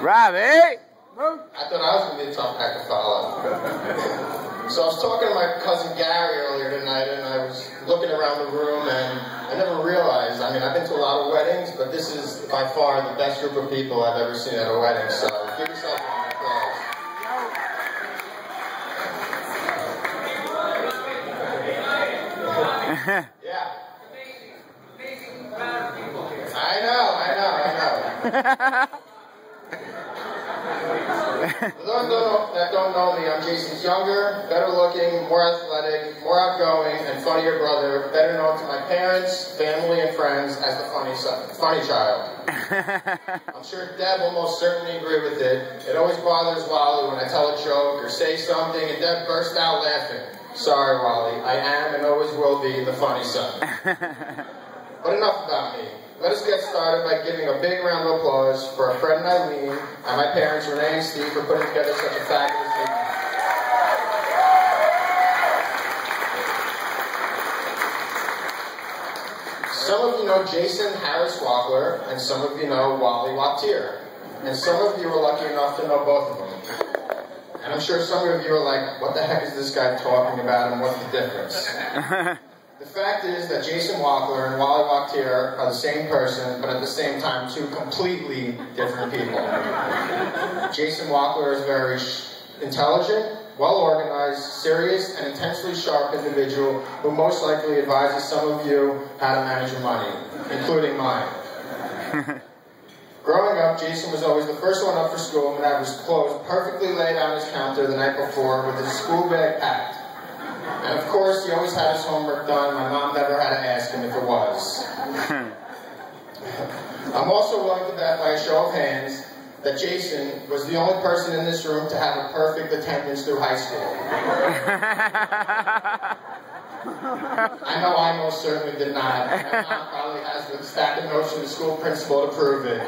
Robbie! I thought I was going to be a tough act to follow. So I was talking to my cousin Gary earlier tonight, and I was looking around the room, and I never realized, I mean, I've been to a lot of weddings, but this is by far the best group of people I've ever seen at a wedding, so give yourself a round of applause. Yeah. I know. For those that don't know me, I'm Jason's younger, better looking, more athletic, more outgoing, and funnier brother, better known to my parents, family, and friends as the funny child. I'm sure Deb will most certainly agree with it. It always bothers Wally when I tell a joke or say something and Deb bursts out laughing. Sorry, Wally, I am and always will be the funny son. But enough about me. Let us get started by giving a big round of applause for our friend Eileen and my parents Renee and Steve for putting together such a fabulous evening. Some of you know Jason Harris Wackler, and some of you know Wally Wachter. And some of you are lucky enough to know both of them. And I'm sure some of you are like, what the heck is this guy talking about and what's the difference? The fact is that Jason Wackler and Wally Wachter are the same person, but at the same time, two completely different people. Jason Wackler is a very intelligent, well-organized, serious, and intensely sharp individual who most likely advises some of you how to manage your money, including mine. Growing up, Jason was always the first one up for school and had his clothes perfectly laid on his counter the night before with his school bag packed. And of course, he always had his homework done. My mom never had to ask him if it was. I'm also willing to bet by a show of hands that Jason was the only person in this room to have a perfect attendance through high school. I know I most certainly did not. My mom probably has a stack of notes from the school principal to prove it.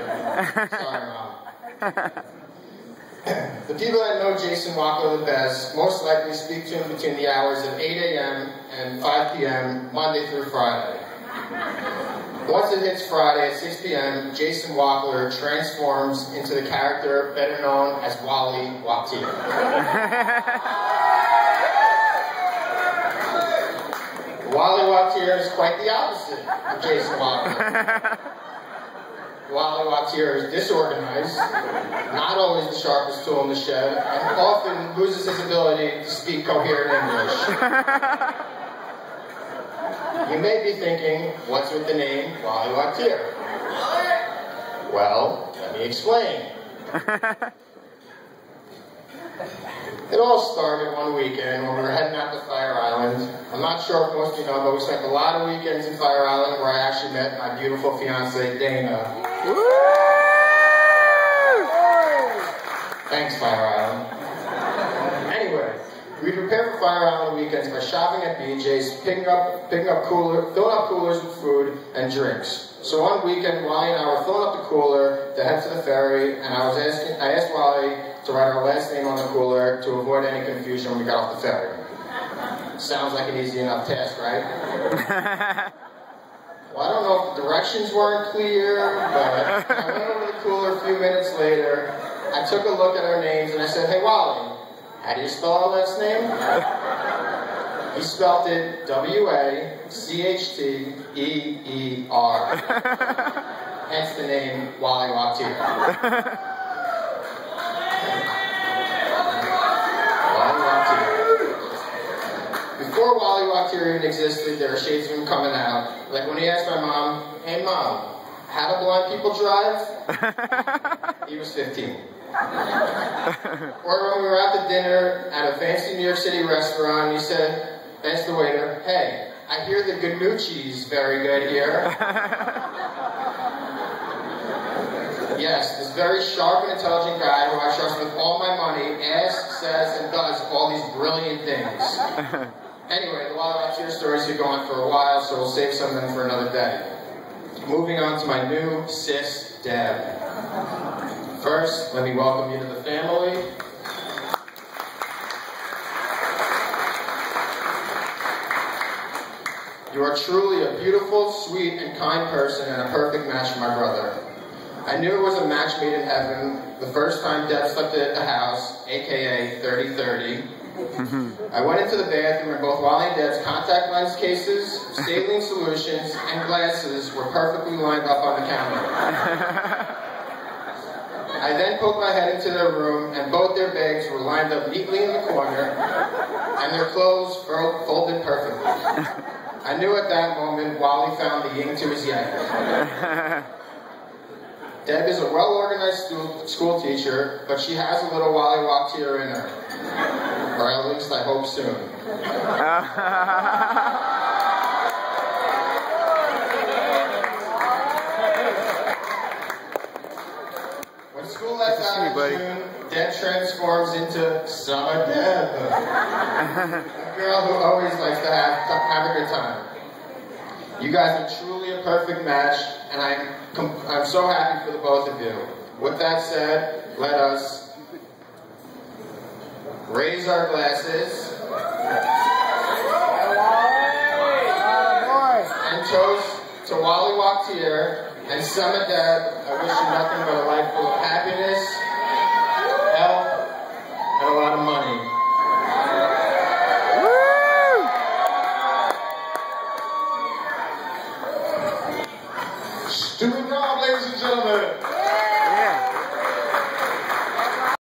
Sorry, Mom. The people that know Jason Wackler the best most likely speak to him between the hours of 8 a.m. and 5 p.m. Monday through Friday. Once it hits Friday at 6 p.m., Jason Wackler transforms into the character better known as Wally Wachter. Wally Wachter is quite the opposite of Jason Wackler. Wally Wachter is disorganized, not always the sharpest tool in the shed, and often loses his ability to speak coherent English. You may be thinking, what's with the name Wally Wachter? Well, let me explain. It all started one weekend when we were heading out to Fire Island. I'm not sure if most of you know, but we spent a lot of weekends in Fire Island where I actually met my beautiful fiancée, Dana. Woo! Thanks, Fire Island. Anyway, we prepare for Fire Island weekends by shopping at BJ's, filling up coolers with food and drinks. So one weekend, Wally and I were filling up the cooler to head to the ferry, and I asked Wally to write our last name on the cooler to avoid any confusion when we got off the ferry. Sounds like an easy enough task, right? Well, I don't know if the directions weren't clear, but I went over the cooler a few minutes later. I took a look at our names and I said, hey, Wally, how do you spell our last name? He spelled it W-A-C-H-T-E-E-R. Hence the name Wally Wachter. Before Wally Wachter even existed, there were shades of him coming out. Like when he asked my mom, hey Mom, how do blind people drive? He was 15. Or when we were out to dinner at a fancy New York City restaurant, he said, asked the waiter, hey, I hear the Ganucci's very good here. Yes, this very sharp and intelligent guy who I trust with all my money asks, says, and does all these brilliant things. Anyway, the Wally Wachter stories could go on for a while, so we'll save some of them for another day. Moving on to my new sis, Deb. First, let me welcome you to the family. You are truly a beautiful, sweet, and kind person and a perfect match for my brother. I knew it was a match made in heaven the first time Deb stepped at the house, aka 30-30. I went into the bathroom and both Wally and Deb's contact lens cases, saline solutions, and glasses were perfectly lined up on the counter. I then poked my head into their room and both their bags were lined up neatly in the corner and their clothes folded perfectly. I knew at that moment Wally found the yin to his yang. Deb is a well-organized school teacher, but she has a little Wally Walktier in her. Or at least I hope soon. When school lets out in June, Deb transforms into Summer Deb. A girl who always likes to have a good time. You guys are truly a perfect match, and I'm so happy for the both of you. With that said, let us raise our glasses and toast to Wally Walktier and Summer Deb. I wish you nothing but a life full of happiness,